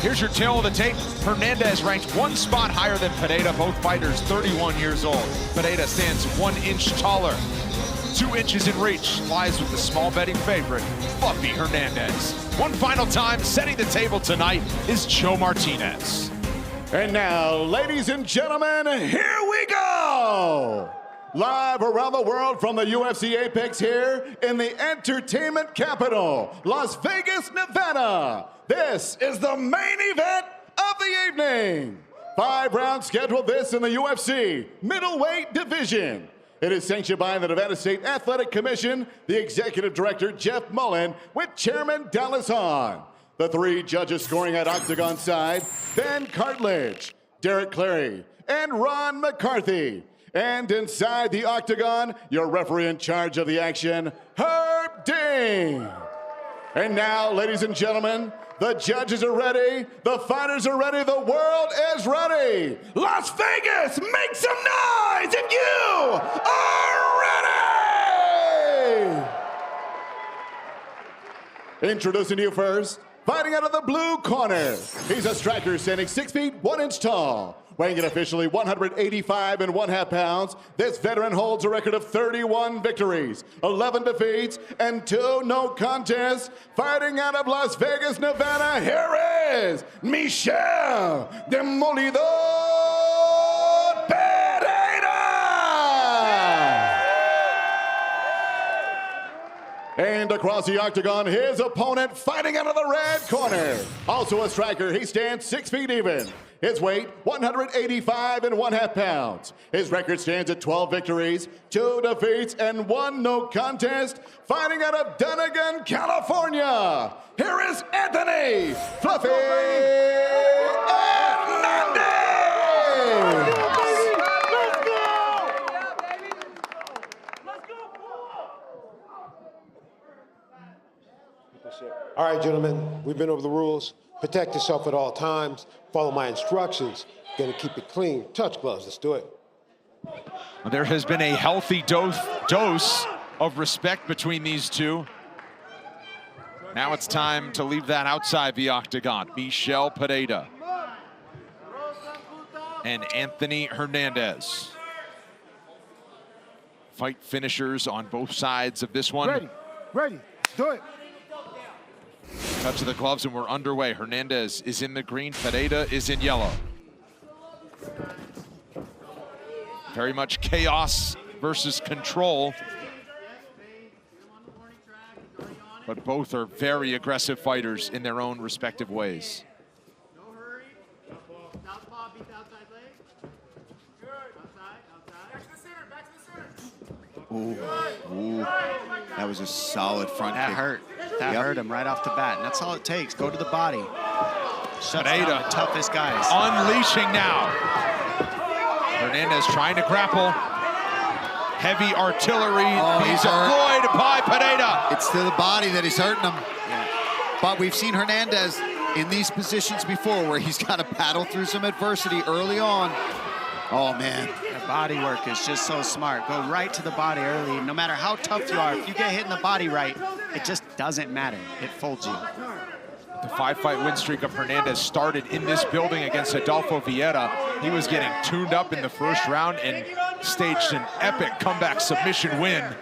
Here's your tail of the tape. Hernandez ranked one spot higher than Pereira, both fighters 31 years old. Pereira stands 1 inch taller. 2 inches in reach, lies with the small betting favorite, Fluffy Hernandez. One final time, setting the table tonight is Joe Martinez. And now, ladies and gentlemen, here we go! Live around the world from the UFC Apex here in the entertainment capital, Las Vegas, Nevada. This is the main event of the evening. 5 rounds scheduled this in the UFC middleweight division. It is sanctioned by the Nevada State Athletic Commission, the Executive Director, Jeff Mullen, with Chairman Dallas Hahn. The 3 judges scoring at Octagon side, Ben Cartledge, Derek Clary, and Ron McCarthy. And inside the Octagon, your referee in charge of the action, Herb Dean. And now, ladies and gentlemen, the judges are ready, the fighters are ready, the world is ready. Las Vegas, make some noise if you are ready! Introducing you first, fighting out of the blue corner. He's a striker standing 6 feet, 1 inch tall. Weighing in officially 185 1/2 pounds, this veteran holds a record of 31 victories, 11 defeats, and 2 no contests. Fighting out of Las Vegas, Nevada, here is Michel Demolidor Pereira! And across the octagon, his opponent fighting out of the red corner. Also a striker, he stands 6 feet even. His weight, 185 1/2 pounds. His record stands at 12 victories, 2 defeats, and 1 no contest. Fighting out of Dunnigan, California, here is Anthony Fluffy Hernandez! All right, gentlemen, we've been over the rules. Protect yourself at all times. Follow my instructions. Gonna keep it clean. Touch gloves. Let's do it. There has been a healthy dose of respect between these two. Now it's time to leave that outside the octagon. Michel Pereira and Anthony Hernandez. Fight finishers on both sides of this one. Ready, do it. Touch of the gloves and we're underway. Hernandez is in the green, Pereira is in yellow. Very much chaos versus control. But both are very aggressive fighters in their own respective ways. No hurry. Southpaw beats outside leg. Outside. Back to the center, back to the center. Ooh. That was a solid front kick. That hurt. That hurt him right off the bat. And that's all it takes. Go to the body. Shuts down the toughest guys. Unleashing now. Hernandez trying to grapple. Heavy artillery being deployed by Pereira. It's to the body that he's hurting him. Yeah. But we've seen Hernandez in these positions before where he's got to battle through some adversity early on. Oh, man. The body work is just so smart. Go right to the body early. No matter how tough you are, if you get hit in the body right, it just doesn't matter. It folds you. The 5-fight win streak of Hernandez started in this building against Adolfo Vieira. He was getting tuned up in the first round and staged an epic comeback submission win.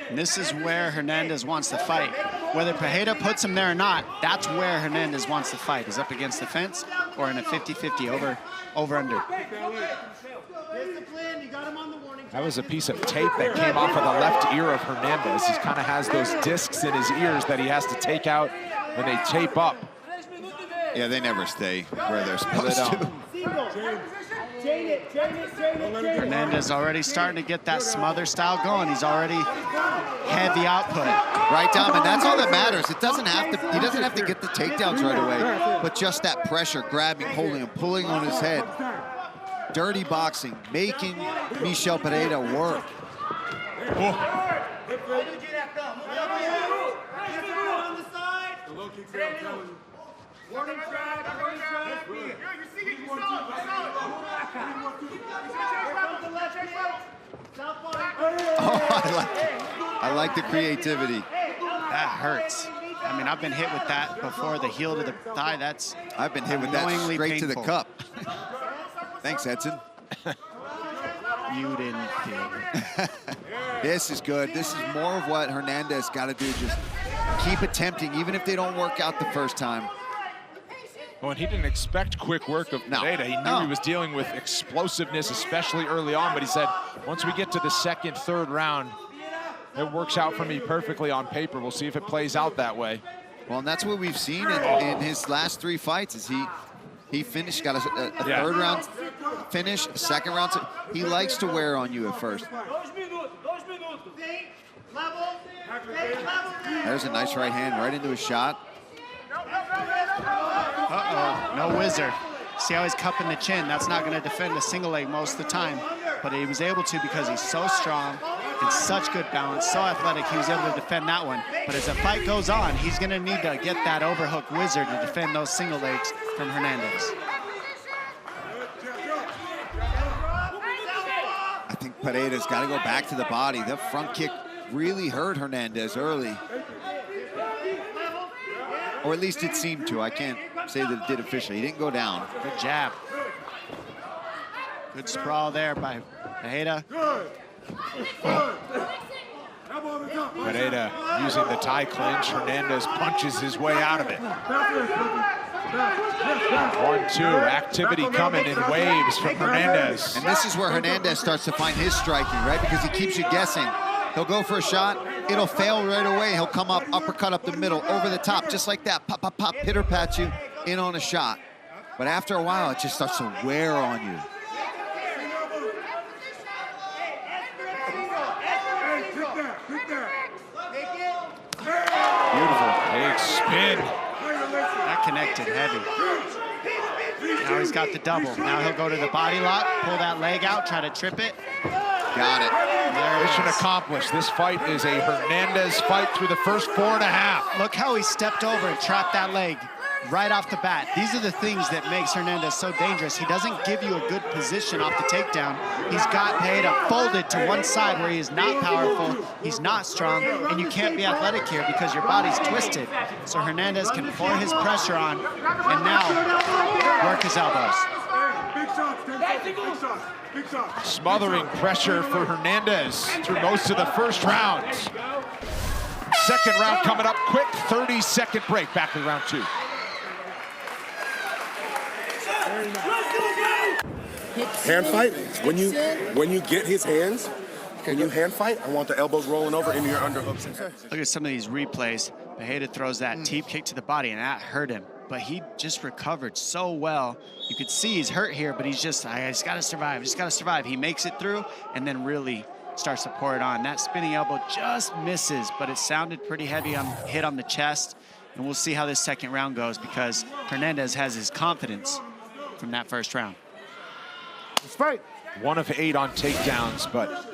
And this is where Hernandez wants to fight. Whether Pereira puts him there or not, that's where Hernandez wants to fight. Is up against the fence or in a 50-50 over-under. That was a piece of tape that came off of the left ear of Hernandez. He kind of has those discs in his ears that he has to take out when they tape up. Yeah, they never stay where they're supposed to. Hernandez already starting to get that smother style going. He's already heavy output. Right, Dom, and that's all that matters. It doesn't have to. He doesn't have to get the takedowns right away, but just that pressure, grabbing, holding him, pulling on his head. Dirty boxing, making Michel Pereira work. Warning track. Oh, I like the creativity. That hurts. I mean, I've been hit with that before, the heel to the thigh. That's I've been hit with that annoyingly straight to the painful. cup. Thanks, Edson. You didn't feel it. This is good. This is more of what Hernandez got to do. Just keep attempting, even if they don't work out the first time. Well, and he didn't expect quick work of Pereira. He knew he was dealing with explosiveness, especially early on, but he said, once we get to the second, third round, it works out for me perfectly on paper. We'll see if it plays out that way. Well, and that's what we've seen in his last 3 fights is he finished, got a third round finish, a second round. He likes to wear on you at first. There's a nice right hand right into his shot. Uh-oh, no wizard. See how he's cupping the chin? That's not going to defend a single leg most of the time, but he was able to because he's so strong and such good balance, so athletic, he was able to defend that one. But as the fight goes on, he's going to need to get that overhook wizard to defend those single legs from Hernandez. I think Pereira's got to go back to the body. The front kick really hurt Hernandez early. Or at least it seemed to. I can't say that it did officially. He didn't go down. Good jab. Good sprawl there by Pereira. Pereira using the tie clinch. Hernandez punches his way out of it. 1-2, activity coming in waves from Hernandez. And this is where Hernandez starts to find his striking, right? Because he keeps you guessing. He'll go for a shot, it'll fail right away. He'll come up, uppercut up the middle, over the top, just like that. Pop, pop, pop, pitter-pat you in on a shot. But after a while, it just starts to wear on you. Beautiful, big spin. That connected heavy. Now he's got the double. Now he'll go to the body lock, pull that leg out, try to trip it. Got it. Mission accomplished. This fight is a Hernandez fight through the first 4.5. Look how he stepped over and trapped that leg right off the bat. These are the things that makes Hernandez so dangerous. He doesn't give you a good position off the takedown. He's got Pereira folded to one side where he is not powerful, he's not strong, and you can't be athletic here because your body's twisted. So Hernandez can pour his pressure on and now work his elbows. Smothering pressure for Hernandez through most of the first round. Second round coming up quick, 30-second break. Back to round 2. Hand fight, when you get his hands, when you hand fight, I want the elbows rolling over into your underhooks. Look at some of these replays. Pereira throws that teep kick to the body, and that hurt him. But he just recovered so well. You could see he's hurt here, but he's just, I just got to survive, just got to survive. He makes it through and then really starts to pour it on. That spinning elbow just misses, but it sounded pretty heavy on hit on the chest. And we'll see how this second round goes because Hernandez has his confidence from that first round. Let's fight. 1 of 8 on takedowns, but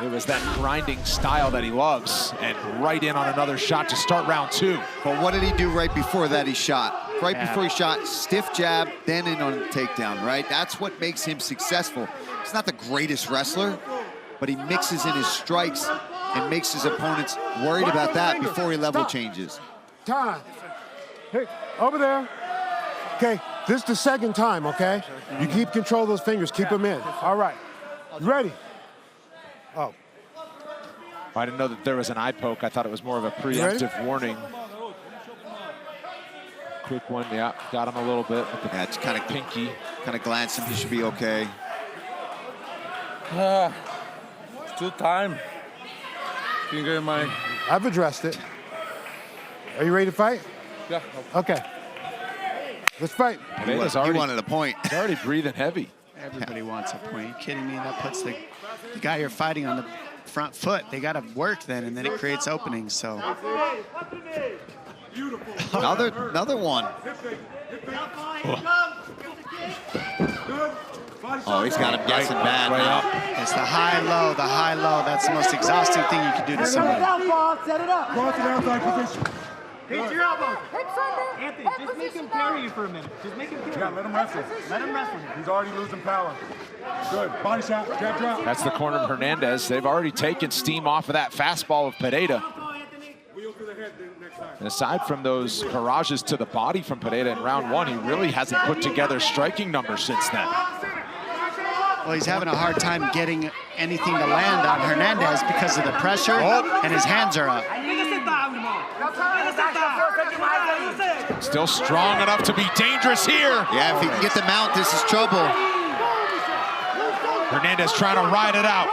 it was that grinding style that he loves, and right in on another shot to start round 2. But what did he do right before that he shot? Right before he shot, stiff jab, then in on the takedown, right? That's what makes him successful. He's not the greatest wrestler, but he mixes in his strikes and makes his opponents worried about that before he level changes. Time. Hey, over there. Okay, this is the second time, okay? You keep control of those fingers, keep them in. All right, you ready? Oh. I didn't know that there was an eye poke. I thought it was more of a preemptive warning. Quick one, yeah, got him a little bit. Yeah, it's kind of pinky. Kind of glancing, he should be okay. Still time. Finger in my... I've addressed it. Are you ready to fight? Yeah. Okay. Let's fight. He wanted a point. He's already breathing heavy. Everybody wants a point. Are you kidding me? That puts the guy you're fighting on the front foot. They got to work then, and then it creates openings. So another one. Oh, he's got him guessing bad now. It's the high-low, the high-low. That's the most exhausting thing you can do to somebody. Set it up. Go to the outside position. Hit your elbows. Anthony, just make him carry you for a minute. Just make him carry you. Yeah, let him wrestle. Let him wrestle. He's already losing power. Good. Body shot. Jab drop. That's the corner of Hernandez. They've already taken steam off of that fastball of Pereira. And aside from those barrages to the body from Pereira in round one, he really hasn't put together striking numbers since then. Well, he's having a hard time getting anything to land on Hernandez because of the pressure, and his hands are up. Still strong enough to be dangerous here. Yeah, if he can get the mount, this is trouble. Hernandez trying to ride it out.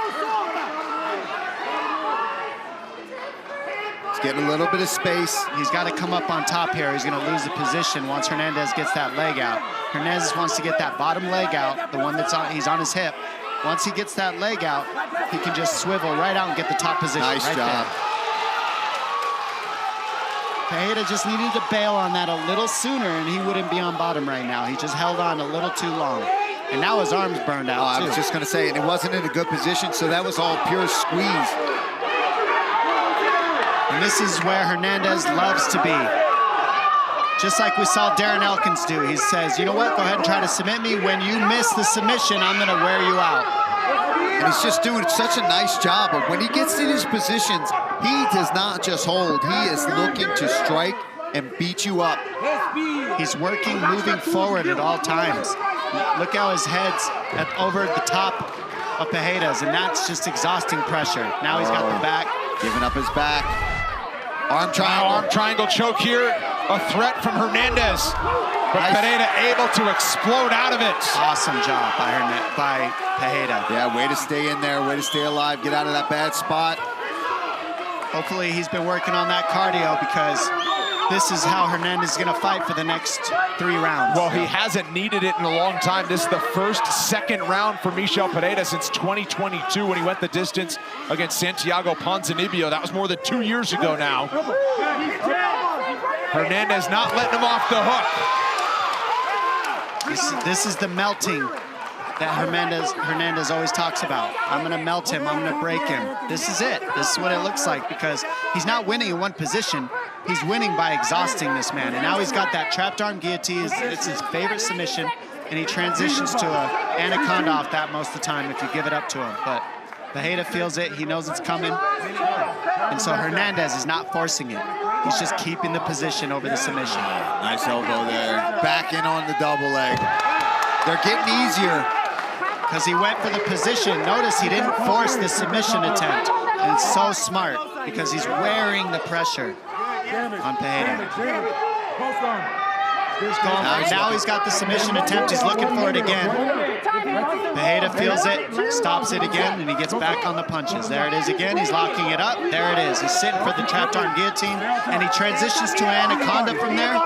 He's getting a little bit of space. He's got to come up on top here. He's going to lose the position once Hernandez gets that leg out. Hernandez wants to get that bottom leg out, the one that's on, he's on his hip. Once he gets that leg out, he can just swivel right out and get the top position. Nice job. Pereira just needed to bail on that a little sooner, and he wouldn't be on bottom right now. He just held on a little too long. And now his arm's burned out, I was just going to say, and it wasn't in a good position, so that was all pure squeeze. And this is where Hernandez loves to be. Just like we saw Darren Elkins do. He says, you know what, go ahead and try to submit me. When you miss the submission, I'm going to wear you out. And he's just doing such a nice job. But when he gets in his positions, he does not just hold. He is looking to strike and beat you up. He's working, moving forward at all times. Look how his head's over the top of Pereira's, and that's just exhausting pressure. Now he's got the back. Giving up his back. Arm triangle. Arm triangle choke here. A threat from Hernandez. But Pereira able to explode out of it. Awesome job by Pereira. Yeah, way to stay in there, way to stay alive, get out of that bad spot. Hopefully he's been working on that cardio, because this is how Hernandez is going to fight for the next 3 rounds. Well, he hasn't needed it in a long time. This is the first second round for Michel Pereira since 2022 when he went the distance against Santiago Ponzinibbio. That was more than 2 years ago now. Hernandez not letting him off the hook. This is the melting that Hernandez always talks about. I'm going to melt him. I'm going to break him. This is it. This is what it looks like, because he's not winning in one position. He's winning by exhausting this man. And now he's got that trapped arm guillotine. It's his favorite submission, and he transitions to a anaconda off that most of the time if you give it up to him. But Pereira feels it. He knows it's coming. And so Hernandez is not forcing it. He's just keeping the position over the submission. Nice elbow there. Back in on the double leg. They're getting easier. Because he went for the position. Notice he didn't force the submission attempt. And it's so smart, because he's wearing the pressure on Pereira. Now he's got the submission attempt. He's looking for it again. Pereira feels it, stops it again, and he gets back on the punches. There it is again. He's locking it up. There it is. He's sitting for the trapped arm guillotine, and he transitions to an anaconda from there.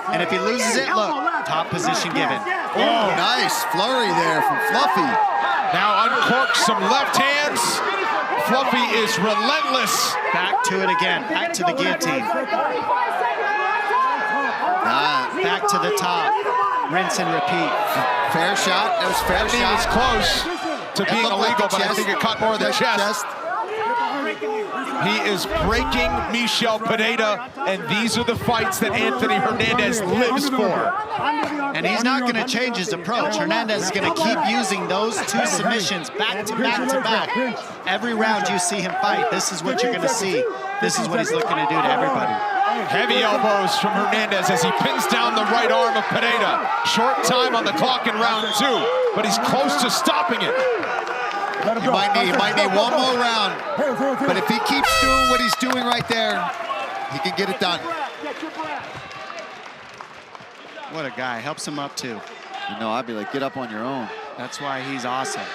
And if he loses it, look, top position given. Oh, nice flurry there from Fluffy. Now uncorks some left hands. Fluffy is relentless. Back to it again. Back to the guillotine. Back to the top. Rinse and repeat. Fair shot. That was fair shot. He was close to being illegal, but I think it caught more of the chest. He is breaking Michel Pereira, and these are the fights that Anthony Hernandez lives for. And he's not going to change his approach. Hernandez is going to keep using those 2 submissions back to back to back. Every round you see him fight, this is what you're going to see. This is what he's looking to do to everybody. Heavy elbows from Hernandez as he pins down the right arm of Pereira. Short time on the clock in round 2, but he's close to stopping it. He might need one more round, but if he keeps doing what he's doing right there, he can get it done. What a guy. Helps him up, too. You know, I'd be like, get up on your own. That's why he's awesome.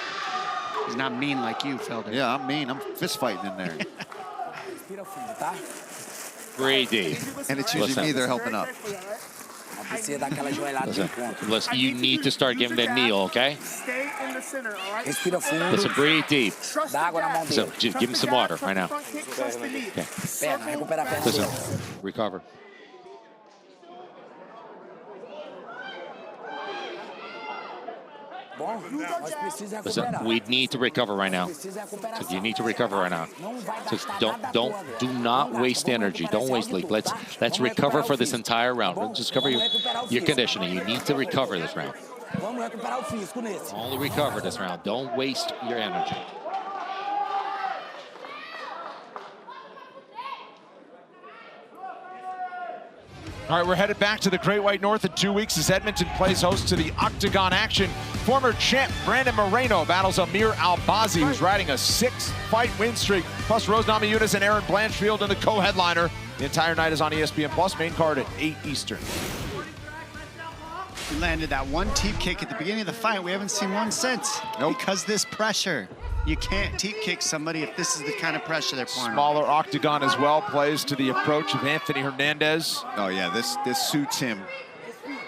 He's not mean like you, Felder. Yeah, I'm mean. I'm fist fighting in there. Breathe deep. And it's usually me they're helping up. Listen, you need to start giving that knee, okay? Stay in the center, all right? Listen, breathe deep. So, just give him some water right now. Okay. Listen, recover. Listen, we need to recover right now. So you need to recover right now. So do not waste energy. Don't waste lead. Let's recover for this entire round. Let's just cover your conditioning. You need to recover this round. Only recover this round. Don't waste your energy. All right, we're headed back to the Great White North in 2 weeks as Edmonton plays host to the Octagon action. Former champ Brandon Moreno battles Amir Albazi, who's riding a 6-fight win streak, plus Rose Namajunas and Aaron Blanchfield in the co-headliner. The entire night is on ESPN Plus, main card at 8 Eastern. He landed that one teep kick at the beginning of the fight. We haven't seen one since. Nope. Because this pressure. You can't teep kick somebody if this is the kind of pressure they're pouring. Smaller octagon as well, plays to the approach of Anthony Hernandez. Oh yeah, this suits him.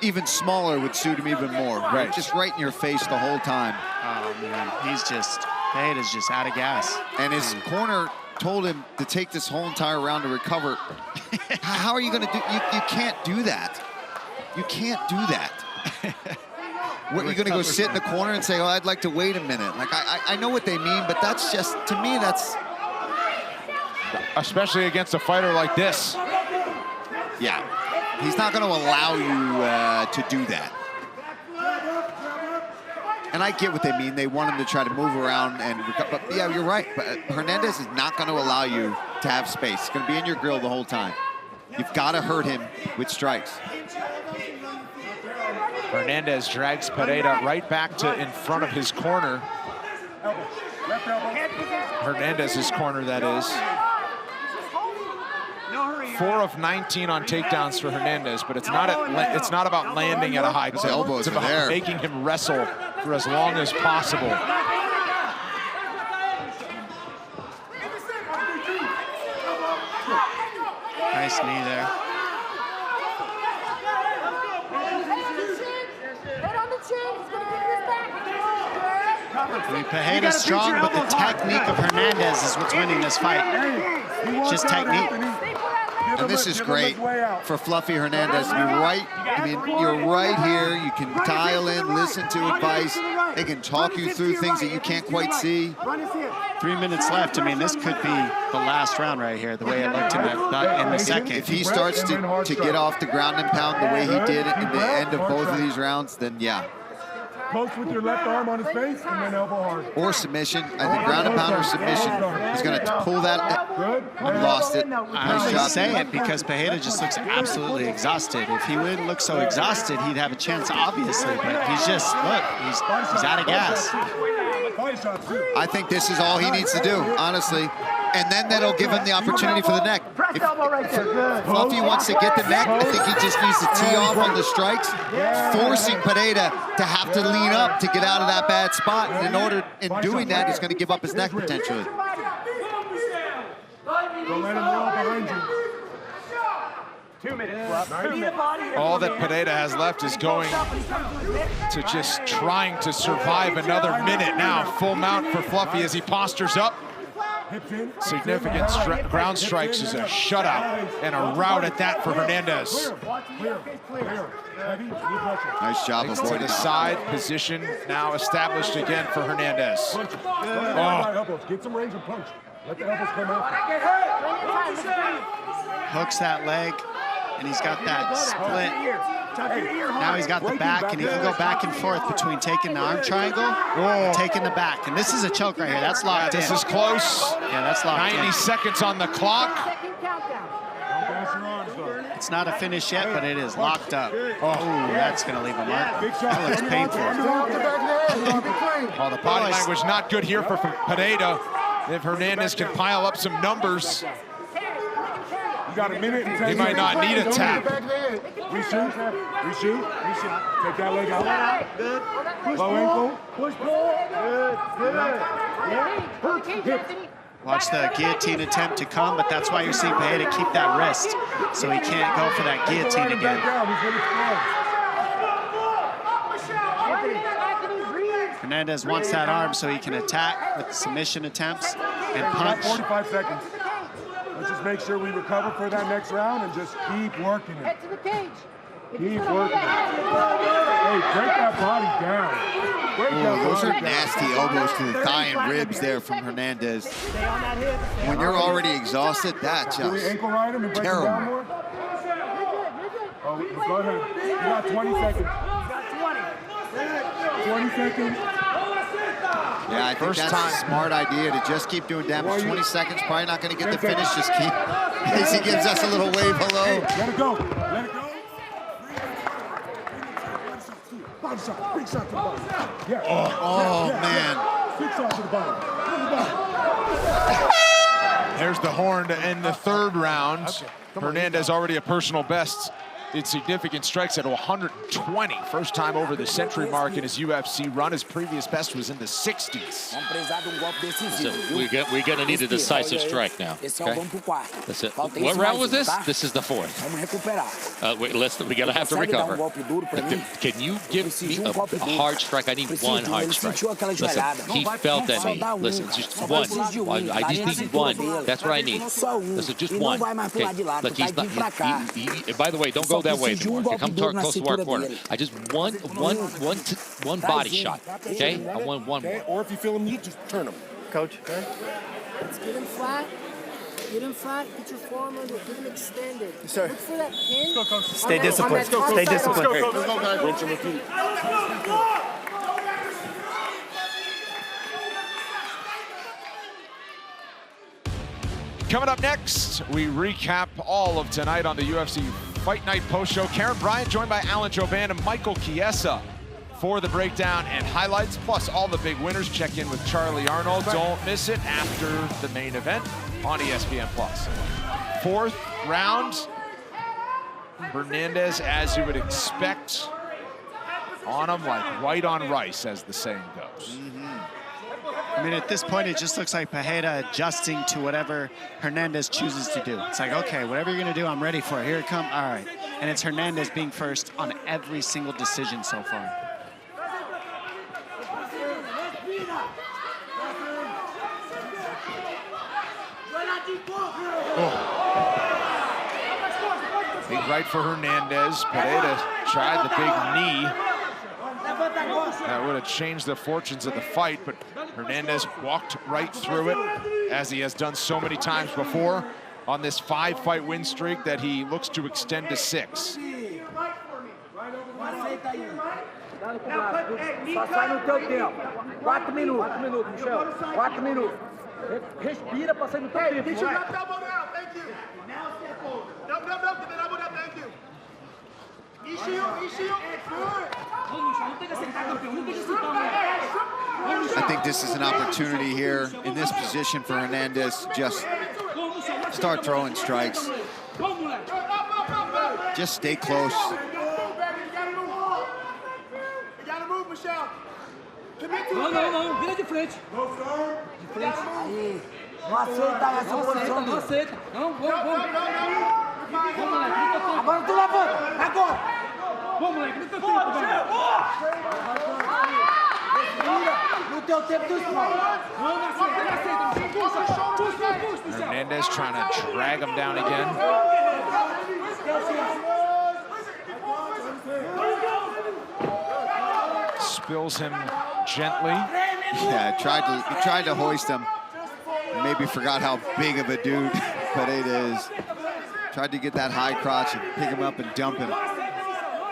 Even smaller would suit him even more. Right, just right in your face the whole time. Oh man, Pereira's just out of gas. And his corner told him to take this whole entire round to recover. How are you going to do? You can't do that. You can't do that. What, you're going to go sit in the corner and say, oh, I'd like to wait a minute. Like, I know what they mean, but that's just, to me, that's... Especially against a fighter like this. Yeah, he's not going to allow you to do that. And I get what they mean. They want him to try to move around and recover. But yeah, you're right. But Hernandez is not going to allow you to have space. It's going to be in your grill the whole time. You've got to hurt him with strikes. Hernandez drags Pereira right back to in front of his corner. Hernandez's corner, that is. 4 of 19 on takedowns for Hernandez, but it's not about landing at a high clip. It's about making him wrestle for as long as possible. Nice knee there. I mean, Pereira's strong, but the technique of Hernandez is what's winning this fight. Just technique. And this is great for Fluffy Hernandez to be right. I mean, you're right here. You can dial in, listen to advice. They can talk you through things that you can't quite see. 3 minutes left. I mean, this could be the last round right here, the way it looked in the second. If he starts to get off the ground and pound the way he did in the end of both of these rounds, then yeah. Post with your left arm on his face and then elbow hard. Or submission. I think ground and pound or submission. He's going to pull that. Lost it. I only say it because Pereira just looks absolutely exhausted. If he wouldn't look so exhausted, he'd have a chance, obviously. But he's just, look, he's out of gas. I think this is all he needs to do, honestly. And then that'll give him the opportunity for the neck. If Fluffy wants to get the neck, I think he just needs to tee off on the strikes, forcing Pereira to have to lean up to get out of that bad spot. And in doing that, he's going to give up his neck potentially. Don't let him roll behind you. 2 minutes. 2 minutes. All that Pereira has left is going to just trying to survive another minute now. Full mount for Fluffy as he postures up. Significant ground strikes is a shutout and a rout at that for Hernandez. Nice job of to the side position now established again for Hernandez. Oh. Get some range and punch. Let the elbows come out. Hooks that leg, and he's got that split. Now he's got the back, and he can go back and forth between taking the arm triangle and taking the back. And this is a choke right here. That's locked in. This is close. Yeah, that's locked in. 90 seconds on the clock. It's not a finish yet, but it is locked up. Oh, that's going to leave a mark. That looks painful. Oh, the body language not good here for Pereira. If Hernandez can pile up some numbers, you got a minute and 10 he might not need a tap. Reshoot. Take that leg out. Good. Low ankle. Push pull. Good. Watch the guillotine attempt to come, but that's why you're seeing Pereira keep that wrist, so he can't go for that guillotine again. Hernandez wants that arm so he can attack with submission attempts and punch. 45 seconds. Let's just make sure we recover for that next round and just keep working it. Head to the cage. Keep working it. Hey, break that body down. Those are nasty elbows to the thigh and ribs there from Hernandez. When you're already exhausted, that's just terrible. Oh, go ahead. You got 20 seconds. 20 seconds. Yeah, I think that's a smart idea to just keep doing damage. 20 seconds, probably not going to get the finish. Just keep, as he gives us a little wave hello. Let it go. Let it go. body shot. Big shot to the body. Yeah. Oh, man. Big shot to the body. There's the horn to end the third round. Hernandez already a personal best in significant strikes at 120. First time over the century mark in his UFC run. His previous best was in the 60s. So we're gonna need a decisive strike now. Okay? That's it. What round was this? This is the fourth. Wait, we gotta have to recover. Can you give me a hard strike? I need one hard strike. Listen, he felt at me. Listen, just one. I just need one. That's what I need. Listen, just one. Okay. Look, he's not. By the way, don't go that way anymore. Okay, come close to our corner. I just one body shot. Okay, I want one more. Or if you feel him need, just turn him. Coach. Let's get him flat. Get him flat. Get your forearm under. Get him extended. Yes, sir. Look for that pin. Let's go, Coach. Stay disciplined. Stay disciplined. Let's go, guys. Rinse him repeat. Coming up next, we recap all of tonight on the UFC Fight Night post show. Karen Bryant joined by Alan Jouban and Michael Chiesa for the breakdown and highlights, plus all the big winners. Check in with Charlie Arnold. Don't miss it after the main event on ESPN+. Fourth round, Hernandez, as you would expect, on him like white on rice, as the saying goes. I mean, at this point, it just looks like Pereira adjusting to whatever Hernandez chooses to do. It's like, okay, whatever you're going to do, I'm ready for it. Here it comes. All right. And it's Hernandez being first on every single decision so far. Big right for Hernandez. Pereira tried the big knee. That would have changed the fortunes of the fight, but Hernandez walked right through it, as he has done so many times before on this 5-fight win streak that he looks to extend to 6. Respira pra sair no teu tempo. Deixa eu dar double down, thank you. Não, double down, thank you. Michel. I think this is an opportunity here in this position for Hernandez. Just start throwing strikes. Just stay close. You gotta move, Michel. Não, vira de frente. De frente. Aí. Não aceita essa posição. Não aceita. Não, vamos. Vamos, moleque, no teu tempo. Agora tu levanta. Agora. Vamos, moleque, no teu tempo, velho. Respira. No teu tempo tu explode. Não aceita. Puxa. Hernandez trying to drag him down again. Spills him gently. Yeah, he tried to hoist him. Maybe forgot how big of a dude Pereira is. Tried to get that high crotch and pick him up and dump him.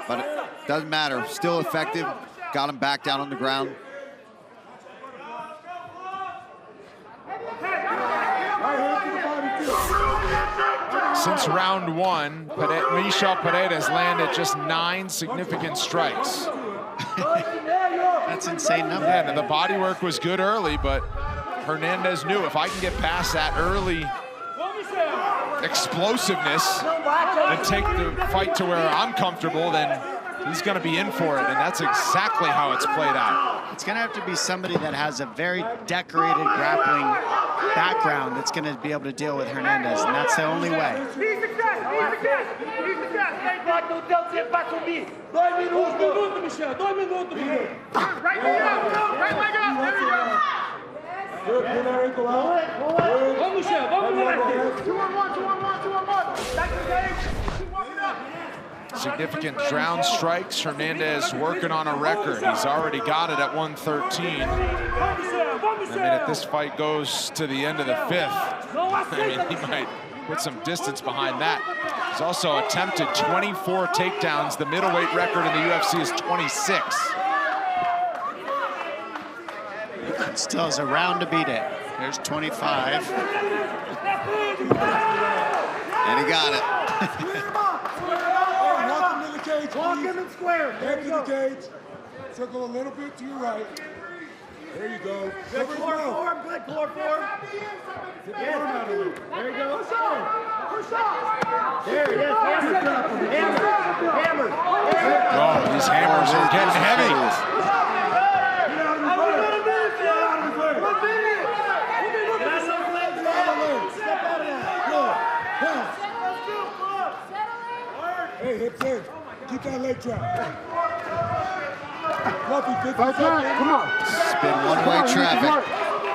But it doesn't matter. Still effective. Got him back down on the ground. Since round one, Michel Pereira has landed just 9 significant strikes. That's insane number. Yeah, and the body work was good early, but Hernandez knew if I can get past that early explosiveness and take the fight to where I'm comfortable, then he's going to be in for it, and that's exactly how it's played out. It's going to have to be somebody that has a very decorated grappling background that's going to be able to deal with Hernandez, and that's the only way. Michel. 2 minutos, Michel. Right leg up. There we go. Vamos, Michel. Vamos, moleque. 2 on 1. Back to the cage. Keep walking up. Significant ground strikes. Hernandez working on a record. He's already got it at 113. I mean, if this fight goes to the end of the 5th, I mean, he might put some distance behind that. He's also attempted 24 takedowns. The middleweight record in the UFC is 26. Still has a round to beat it. There's 25. And he got it. Walk him in square. There you go. Circle a little bit to your right. There you go. Good core form, good core form. Yes. There you go. Push on. Push on. There, yes, hammer. Oh, these hammers are getting heavy. Hey, hips in. Keep that leg trap. Fluffy, 50 Come on. It's been one-way traffic.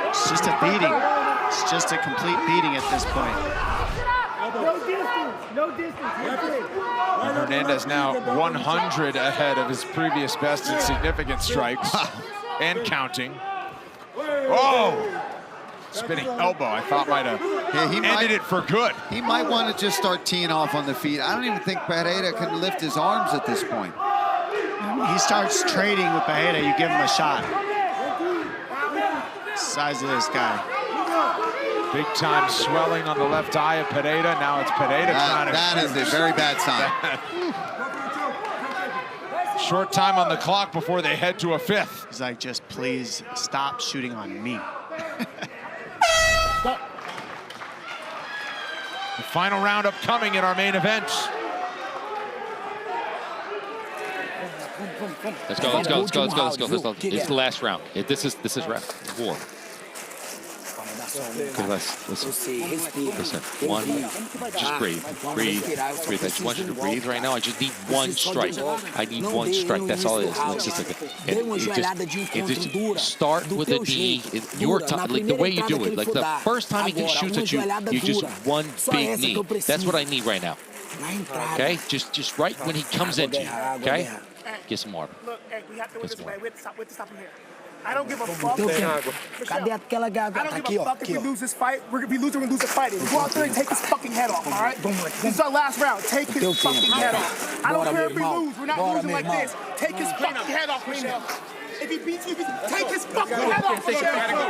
It's just a beating. It's just a complete beating at this point. No distance. Hernandez now 100 ahead of his previous best in significant strikes and counting. Oh! Spinning elbow, I thought might have ended it for good. He might want to just start teeing off on the feet. I don't even think Pereira can lift his arms at this point. He starts trading with Pereira, you give him a shot. Size of this guy. Big time swelling on the left eye of Pereira. Now it's Pereira trying to That is a very bad sign. Short time on the clock before they head to a fifth. He's like, just please stop shooting on me. The final round upcoming in our main event. Let's go. It's the last round. This is round 4. Okay, listen. One, just breathe. I just want you to breathe right now. I just need one strike. I need one strike. That's all it is. It's just like, start with a knee. Your time, like the way you do it. Like the first time he can shoot at you, you just one big knee. That's what I need right now. Okay, just right when he comes into you. Okay, get some water. Look, hey, we have to win this way. We have to stop him here. I don't give a fuck. Cadê aquela gata? I don't give a fuck if we lose this fight. We're gonna be losing. We're gonna lose the fight. Go out there and take his fucking head off. All right? This is our last round. Take his fucking head off. I don't care if we lose. We're not losing like this. Take his fucking head off, Michel. If he beats you, take his fucking head off, Michel. Gotta go.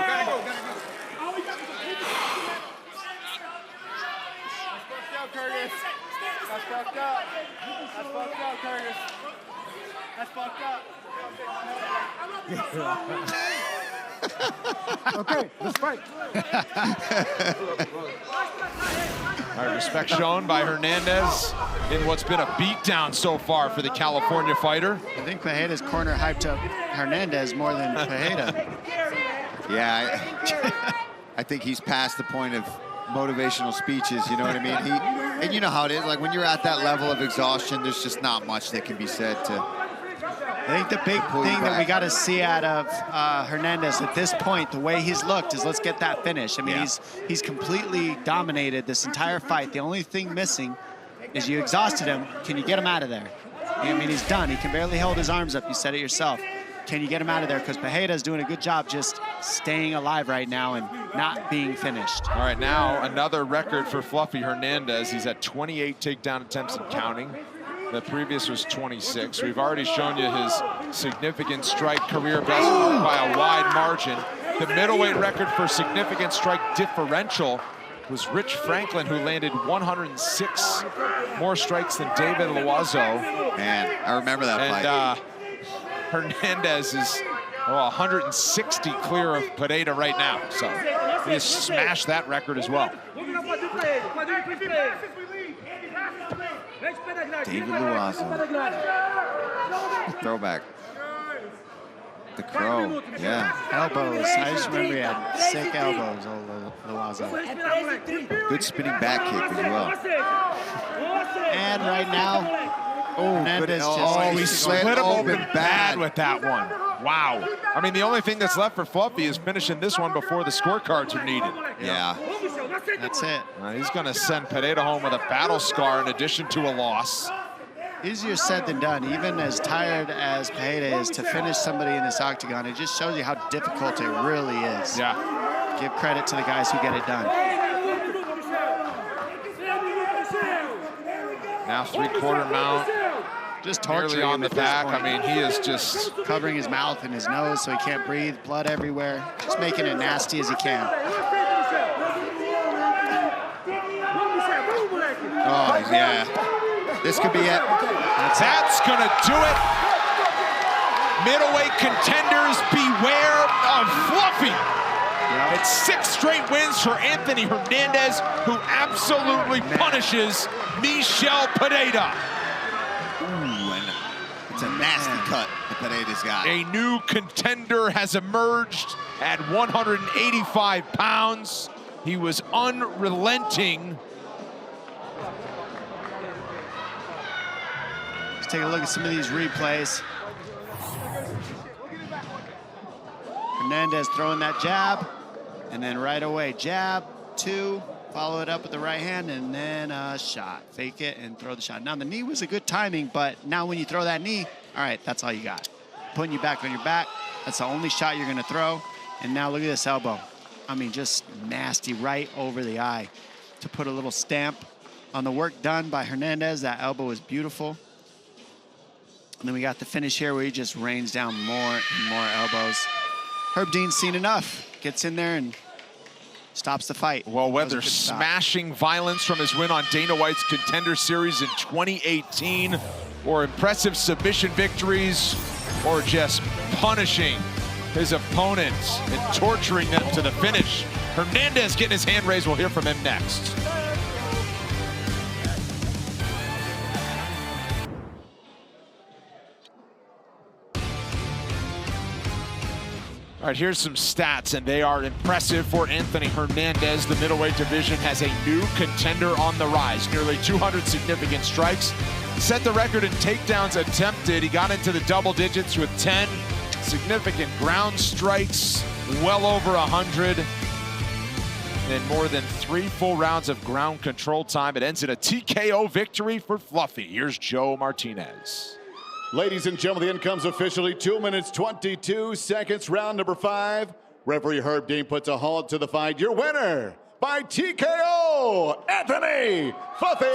That's fucked up. That's fucked up, Curtis. That's fucked up. Okay, let's fight. All right, respect shown by Hernandez in what's been a beatdown so far for the California fighter. I think Pereira's corner hyped up Hernandez more than Pereira. Yeah, I think he's past the point of motivational speeches, you know what I mean? And you know how it is, like when you're at that level of exhaustion, there's just not much that can be said to... I think the big thing that we got to see out of Hernandez at this point, the way he's looked, is let's get that finish. I mean, he's completely dominated this entire fight. The only thing missing is you exhausted him. Can you get him out of there? I mean, he's done. He can barely hold his arms up. You said it yourself. Can you get him out of there? Because Pereira's doing a good job just staying alive right now and not being finished. All right, now another record for Fluffy Hernandez. He's at 28 takedown attempts and counting. The previous was 26. We've already shown you his significant strike career best by a wide margin. The middleweight record for significant strike differential was Rich Franklin, who landed 106 more strikes than David Loiseau. Man, I remember that fight. Hernandez is 160 clear of Pereira right now. So he has smashed that record as well. David Loiseau. Throwback. The Crow, yeah. Elbows. I just remember he had sick elbows, old Loiseau. Good spinning back kick as well. And right now, Hernandez he split him open bad with that one. Wow. I mean, the only thing that's left for Fluffy is finishing this one before the scorecards are needed. Yeah. That's it. He's going to send Pereira home with a battle scar in addition to a loss. Easier said than done. Even as tired as Pereira is, to finish somebody in this octagon, it just shows you how difficult it really is. Yeah. Give credit to the guys who get it done. Now three-quarter mount. Just torturing on him the at this back. point. I mean, he is just covering his mouth and his nose so he can't breathe, blood everywhere. Just making it nasty as he can. Oh, yeah. This could be it. That's going to do it. Middleweight contenders, beware of Fluffy. It's 6 straight wins for Anthony Hernandez, who absolutely punishes Michel Pereira. Ooh, and it's a nasty cut that Pereira's got. A new contender has emerged at 185 pounds. He was unrelenting. Let's take a look at some of these replays. Hernandez throwing that jab, and then right away, jab, 2, follow it up with the right hand, and then a shot. Fake it and throw the shot. Now, the knee was a good timing, but now when you throw that knee, all right, that's all you got. Putting you back on your back, that's the only shot you're gonna throw. And now look at this elbow. I mean, just nasty right over the eye. To put a little stamp on the work done by Hernandez, that elbow is beautiful. And then we got the finish here where he just rains down more and more elbows. Herb Dean's seen enough. Gets in there and stops the fight. Well, whether smashing violence from his win on Dana White's Contender Series in 2018, or impressive submission victories, or just punishing his opponents and torturing them to the finish, Hernandez getting his hand raised. We'll hear from him next. All right, here's some stats, and they are impressive for Anthony Hernandez. The middleweight division has a new contender on the rise. Nearly 200 significant strikes. Set the record in takedowns attempted. He got into the double digits with 10 significant ground strikes, well over 100. And more than 3 full rounds of ground control time. It ends in a TKO victory for Fluffy. Here's Joe Martinez. Ladies and gentlemen, the end comes officially 2 minutes, 22 seconds, round number 5. Referee Herb Dean puts a halt to the fight. Your winner by TKO, Anthony Fluffy